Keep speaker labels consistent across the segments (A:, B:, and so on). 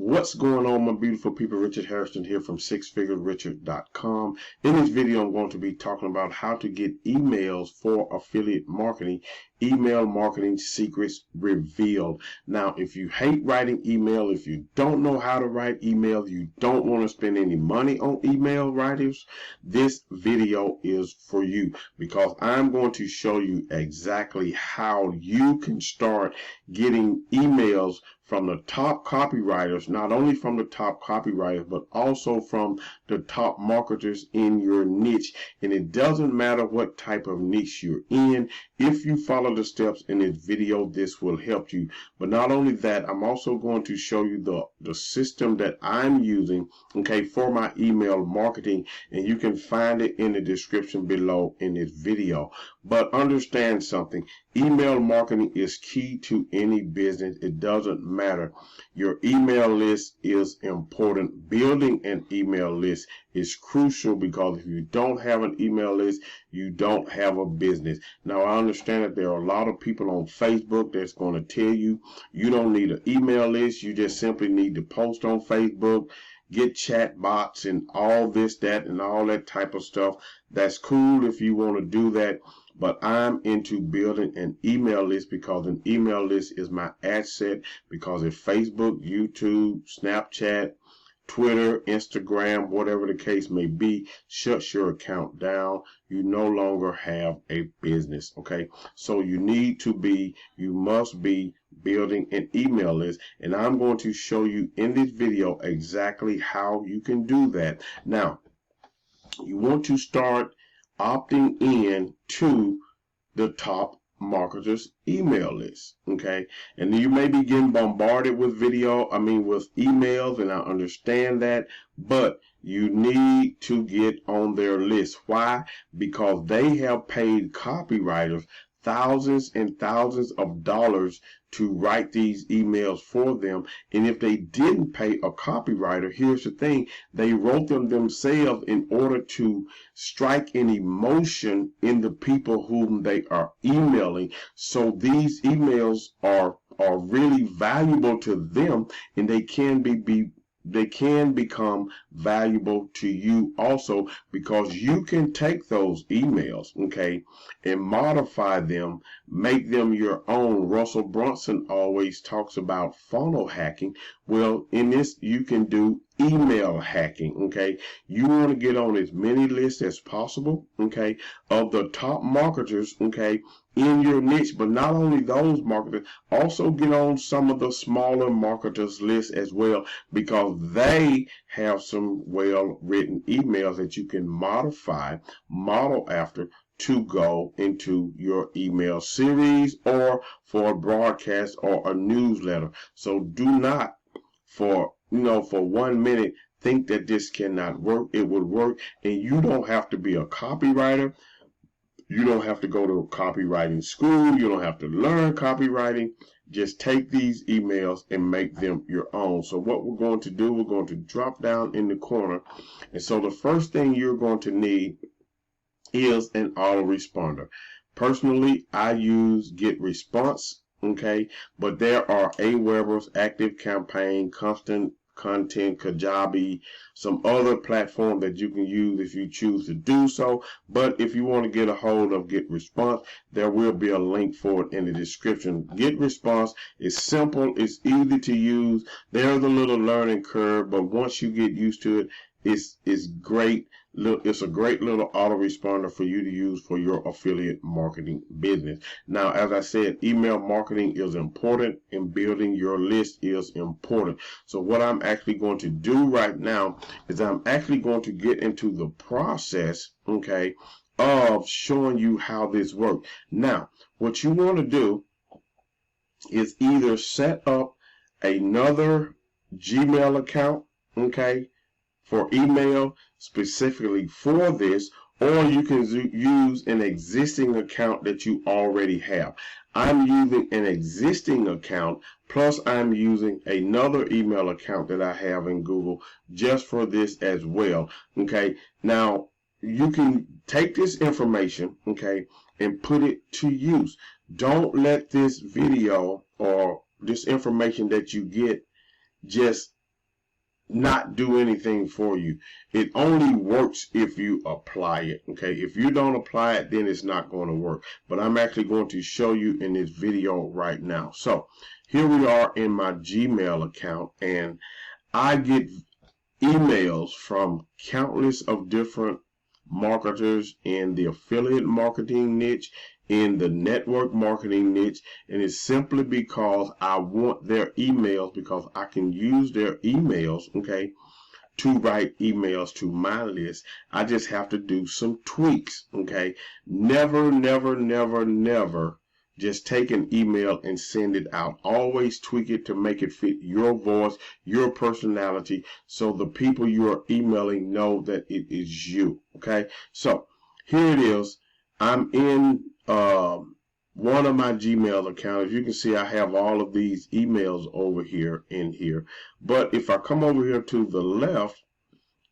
A: What's going on, my beautiful people? Richard Hairston here from sixfigurerichard.com. In this video, I'm going to be talking about how to get emails for affiliate marketing, email marketing secrets revealed. Now, if you hate writing email, if you don't know how to write email, you don't want to spend any money on email writers, this video is for you, because I'm going to show you exactly how you can start getting emails from the top copywriters, not only from the top copywriters, but also from the top marketers in your niche. And it doesn't matter what type of niche you're in. If you follow the steps in this video, this will help you. But not only that, I'm also going to show you the system that I'm using, okay, for my email marketing, and you can find it in the description below in this video. But understand something, email marketing is key to any business. It doesn't matter. Your email list is important. Building an email list is crucial, because if you don't have an email list, you don't have a business. Now, I understand that there are a lot of people on Facebook that's going to tell you you don't need an email list. You just simply need to post on Facebook, get chat bots and all this, that, and all that type of stuff. That's cool if you want to do that. But I'm into building an email list, because an email list is my asset. Because if Facebook, YouTube, Snapchat, Twitter, Instagram, whatever the case may be, shuts your account down, you no longer have a business, okay? So you must be building an email list, and I'm going to show you in this video exactly how you can do that. Now, you want to start opting in to the top marketers email list, okay? And you may be getting bombarded with with emails, and I understand that, but you need to get on their list. Why? Because they have paid copywriters thousands and thousands of dollars to write these emails for them. And if they didn't pay a copywriter, here's the thing, they wrote them themselves in order to strike an emotion in the people whom they are emailing. So these emails are really valuable to them, and they can become valuable to you also, because you can take those emails, okay, and modify them, make them your own. Russell Brunson always talks about funnel hacking. Well, in this, you can do email hacking, okay? You want to get on as many lists as possible, okay, of the top marketers, okay, in your niche. But not only those marketers, also get on some of the smaller marketers lists as well, because they have some well-written emails that you can model after, to go into your email series or for a broadcast or a newsletter. So do not for 1 minute think that this cannot work. It would work, and you don't have to be a copywriter. You don't have to go to a copywriting school. You don't have to learn copywriting. Just take these emails and make them your own. So what we're going to do, we're going to drop down in the corner. And so the first thing you're going to need is an autoresponder. Personally, I use GetResponse, okay? But there are Aweber's, ActiveCampaign, Constant Content, Kajabi, some other platform that you can use if you choose to do so. But if you want to get a hold of GetResponse, there will be a link for it in the description. GetResponse is simple, it's easy to use. There's a little learning curve, but once you get used to it, it's great. It's a great little autoresponder for you to use for your affiliate marketing business. Now, as I said, email marketing is important, and building your list is important. So what I'm actually going to do right now is I'm actually going to get into the process, okay, of showing you how this works. Now, what you want to do is either set up another Gmail account, okay, for email specifically for this, or you can use an existing account that you already have. I'm using an existing account, plus I'm using another email account that I have in Google just for this as well, okay? Now, you can take this information, okay, and put it to use. Don't let this video or this information that you get just not do anything for you. It only works if you apply it. Okay, if you don't apply it, then it's not going to work. But I'm actually going to show you in this video right now. So here we are in my Gmail account, and I get emails from countless of different marketers in the affiliate marketing niche, in the network marketing niche, and it's simply because I want their emails, because I can use their emails, okay, to write emails to my list. I just have to do some tweaks, okay? Never, never, never, never just take an email and send it out. Always tweak it to make it fit your voice, your personality, so the people you are emailing know that it is you, okay? So here it is. I'm in one of my Gmail accounts. As you can see, I have all of these emails over here in here. But if I come over here to the left,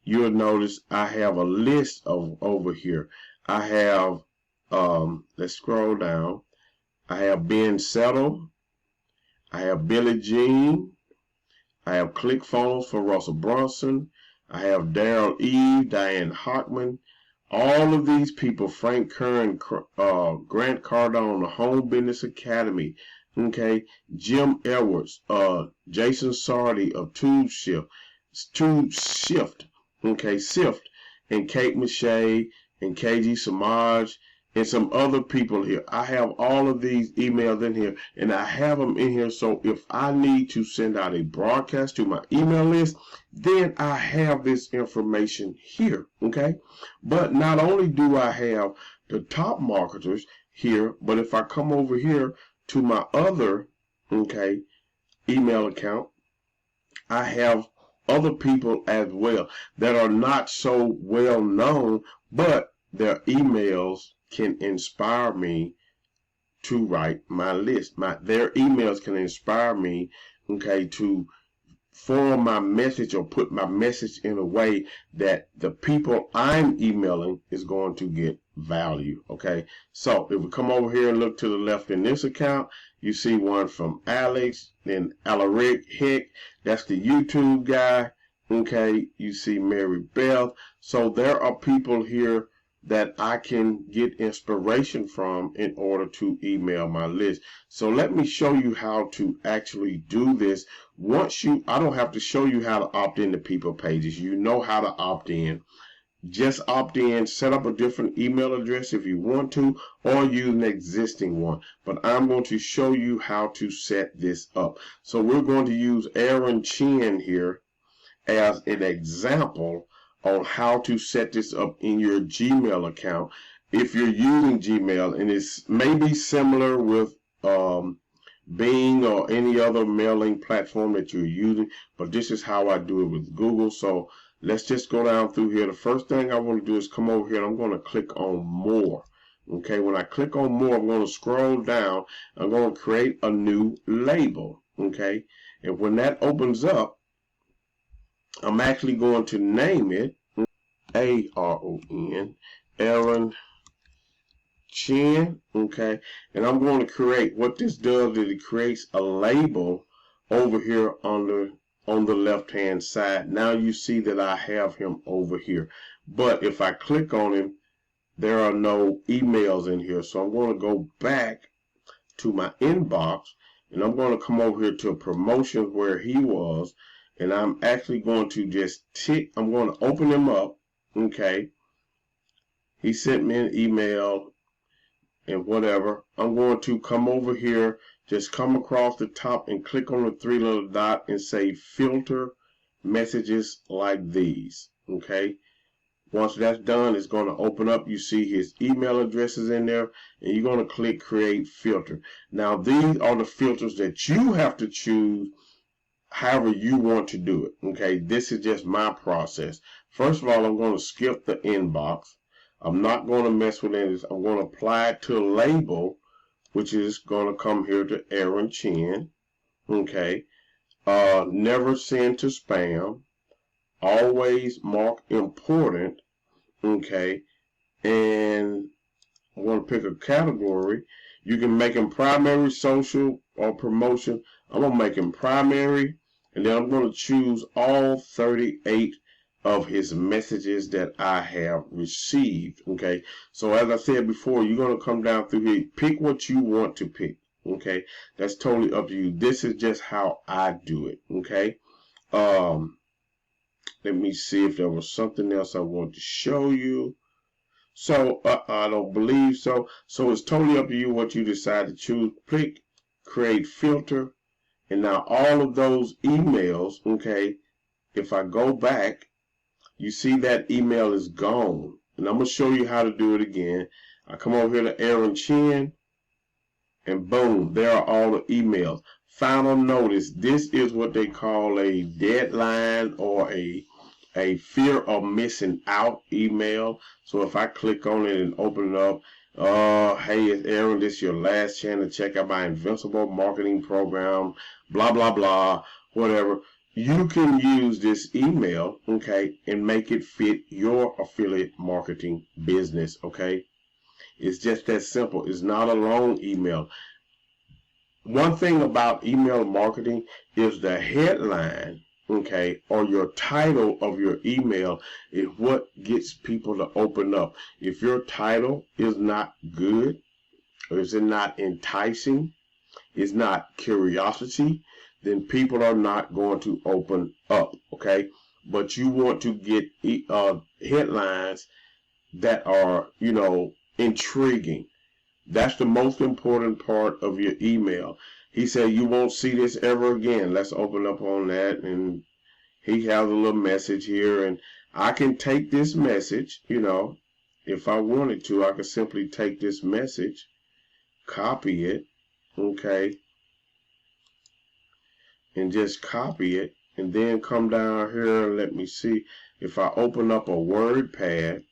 A: you'll notice I have a list of over here. I have, let's scroll down. I have Ben Settle. I have Billie Jean. I have ClickFunnels for Russell Brunson. I have Daryl Eve, Diane Hockman. All of these people, Frank Kern, Grant Cardone, the Home Business Academy, okay, Jim Edwards, Jason Sardi of Tube Shift, okay, Sift, and Kate Mache, and KG Samaj, and some other people here. I have all of these emails in here, and I have them in here, so if I need to send out a broadcast to my email list, then I have this information here, okay? But not only do I have the top marketers here, but if I come over here to my other, okay, email account, I have other people as well that are not so well known, but their emails can inspire me to write my list. Their emails can inspire me, okay, to form my message or put my message in a way that the people I'm emailing is going to get value, okay? So if we come over here and look to the left in this account, you see one from Alex, then Alaric Hick, that's the YouTube guy, okay? You see Mary Beth. So there are people here that I can get inspiration from in order to email my list. So let me show you how to actually do this. I don't have to show you how to opt into people pages. You know how to opt in. Just opt in, set up a different email address if you want to, or use an existing one. But I'm going to show you how to set this up. So we're going to use Aaron Chin here as an example on how to set this up in your Gmail account if you're using Gmail, and it's maybe similar with Bing or any other mailing platform that you're using, but this is how I do it with Google. So let's just go down through here. The first thing I want to do is come over here and I'm going to click on more. Okay, when I click on more, I'm going to scroll down. I'm going to create a new label. Okay, and when that opens up, I'm actually going to name it Aaron, Aaron Chin, okay, and I'm going to create, what this does is it creates a label over here on the left hand side. Now you see that I have him over here, but if I click on him, there are no emails in here. So I'm going to go back to my inbox, and I'm going to come over here to promotions where he was, and I'm actually going to just I'm going to open him up. Okay, he sent me an email and whatever. I'm going to come over here, just come across the top and click on the three little dot and say filter messages like these. Okay, once that's done, it's going to open up. You see his email addresses in there, and you're going to click create filter. Now these are the filters that you have to choose however you want to do it. Okay, this is just my process. First of all, I'm going to skip the inbox. I'm not going to mess with it. I'm going to apply it to a label, which is going to come here to Aaron Chin. Okay, never send to spam. Always mark important. Okay, and I'm going to pick a category. You can make them primary, social, or promotion. I'm going to make them primary, And then I'm going to choose all 38 of his messages that I have received. Okay, so as I said before, you're going to come down through here, pick what you want to pick. Okay, that's totally up to you. This is just how I do it. Okay, let me see if there was something else I want to show you. So I don't believe so. So it's totally up to you what you decide to choose. Click create filter, and now all of those emails, okay, if I go back, you see that email is gone. And I'm going to show you how to do it again. I come over here to Aaron Chin, and boom, there are all the emails. Final notice, this is what they call a deadline or a fear of missing out email. So if I click on it and open it up, hey, it's Aaron, this is your last chance to check out my Invincible Marketing Program, blah, blah, blah, whatever. You can use this email, okay, and make it fit your affiliate marketing business, okay? It's just that simple. It's not a long email. One thing about email marketing is the headline, okay, or your title of your email is what gets people to open up. If your title is not good, or is it not enticing, is not curiosity, then people are not going to open up, okay? But you want to get headlines that are, you know, intriguing. That's the most important part of your email. He said, you won't see this ever again. Let's open up on that. And he has a little message here. And I can take this message, you know, if I wanted to, I could simply take this message, copy it, okay, and just copy it. And then come down here and let me see. If I open up a WordPad,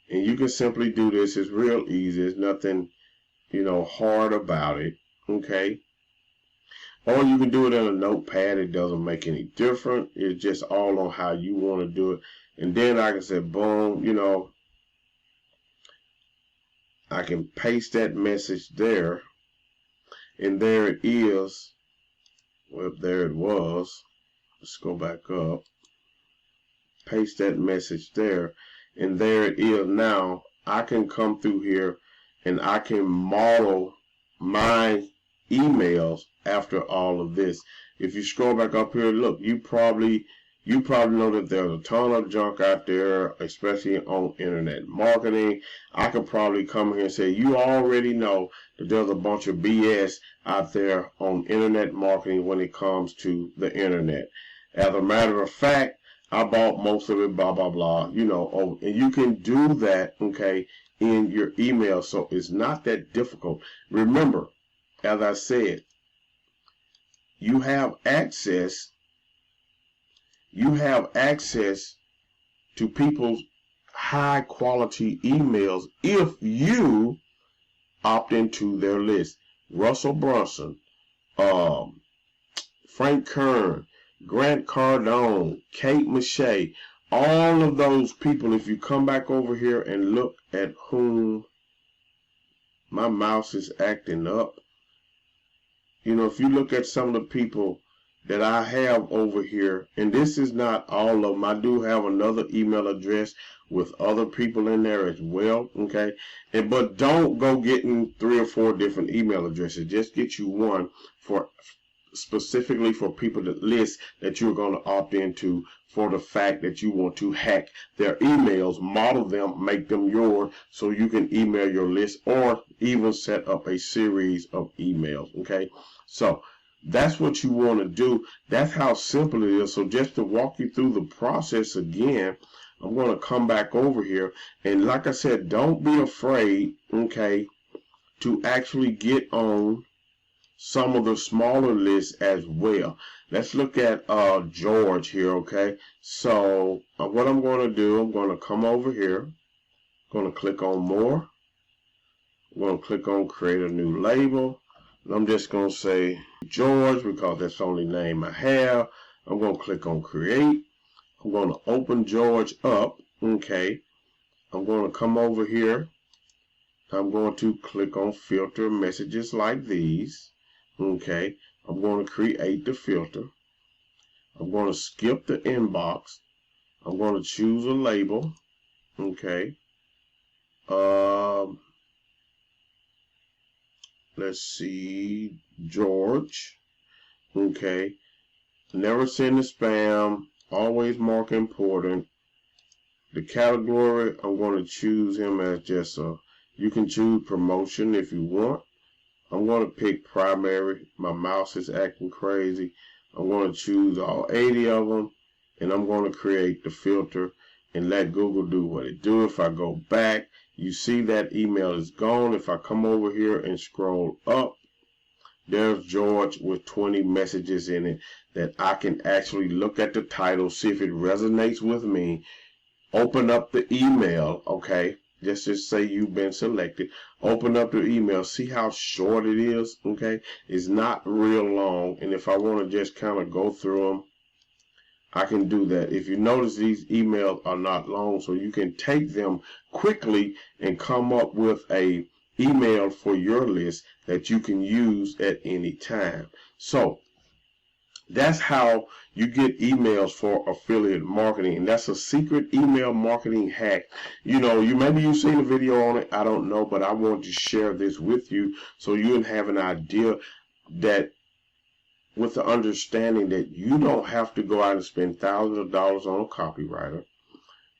A: and you can simply do this. It's real easy. There's nothing, you know, hard about it. Okay. Or you can do it in a notepad. It doesn't make any difference. It's just all on how you want to do it. And then I can say, boom, you know, I can paste that message there. And there it is. Well, there it was. Let's go back up. Paste that message there. And there it is. Now I can come through here and I can model my emails after all of this. If you scroll back up here, look, you probably know that there's a ton of junk out there, especially on internet marketing. I could probably come here and say, you already know that there's a bunch of BS out there on internet marketing when it comes to the internet. As a matter of fact, I bought most of it, blah, blah, blah, you know, and you can do that, okay, in your email. So it's not that difficult. Remember, as I said, you have access to people's high quality emails if you opt into their list. Russell Brunson, Frank Kern, Grant Cardone, Kate Mache, all of those people, if you come back over here and look at whom my mouse is acting up, you know, if you look at some of the people that I have over here, and this is not all of them, I do have another email address with other people in there as well, okay? But don't go getting 3 or 4 different email addresses. Just get you one for specifically for people that list that you're going to opt into for the fact that you want to hack their emails, model them, make them yours so you can email your list or even set up a series of emails, okay? So that's what you want to do. That's how simple it is. So just to walk you through the process again, I'm going to come back over here. And like I said, don't be afraid, okay, to actually get on some of the smaller lists as well. Let's look at George here, okay? So what I'm going to do, I'm going to come over here. I'm going to click on more. I'm going to click on create a new label. And I'm just going to say George because that's the only name I have. I'm going to click on create. I'm going to open George up, okay? I'm going to come over here. I'm going to click on filter messages like these. Okay, I'm going to create the filter. I'm going to skip the inbox. I'm going to choose a label. Okay. Let's see, George. Okay. Never send a spam. Always mark important. The category, I'm going to choose him as just a, you can choose promotion if you want. I'm going to pick primary. My mouse is acting crazy. I'm going to choose all 80 of them, and I'm going to create the filter and let Google do what it do. If I go back, you see that email is gone. If I come over here and scroll up, there's George with 20 messages in it that I can actually look at the title, see if it resonates with me, open up the email, okay? Just say you've been selected. Open up the email, see how short it is, okay? It's not real long, and if I want to just kind of go through them, I can do that. If you notice, these emails are not long, so you can take them quickly and come up with a email for your list that you can use at any time. So that's how you get emails for affiliate marketing, and that's a secret email marketing hack. You know, maybe you've seen a video on it, I don't know, but I want to share this with you so you can have an idea, that with the understanding that you don't have to go out and spend thousands of dollars on a copywriter.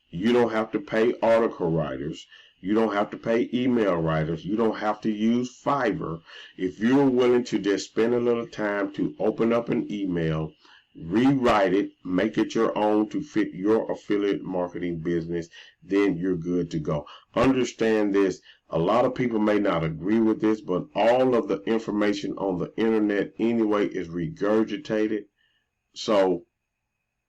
A: You don't have to pay article writers. You don't have to pay email writers. You don't have to use Fiverr. If you're willing to just spend a little time to open up an email, rewrite it, make it your own to fit your affiliate marketing business, then you're good to go. Understand this. A lot of people may not agree with this, but all of the information on the internet anyway is regurgitated. So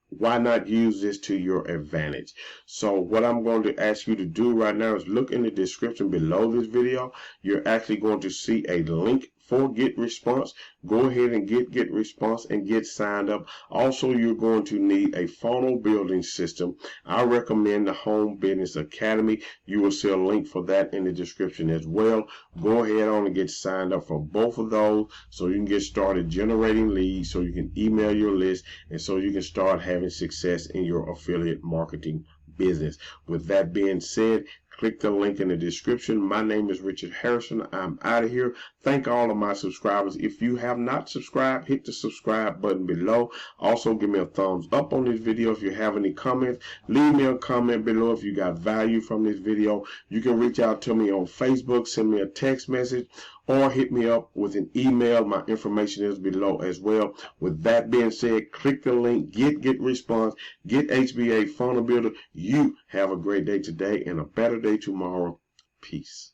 A: why not use this to your advantage? So what I'm going to ask you to do right now is look in the description below this video. You're actually going to see a link for Get Response. Go ahead and get Response and get signed up. Also, you're going to need a funnel building system. I recommend the Home Business Academy. You will see a link for that in the description as well. Go ahead on and get signed up for both of those so you can get started generating leads, so you can email your list, and so you can start having success in your affiliate marketing business. With that being said, click the link in the description. My name is Richard Hairston. I'm out of here. Thank all of my subscribers. If you have not subscribed, hit the subscribe button below. Also, give me a thumbs up on this video. If you have any comments, leave me a comment below if you got value from this video. You can reach out to me on Facebook, send me a text message, or hit me up with an email. My information is below as well. With that being said, click the link, get Response, get HBA Funnel Builder. You have a great day today and a better day tomorrow. Peace.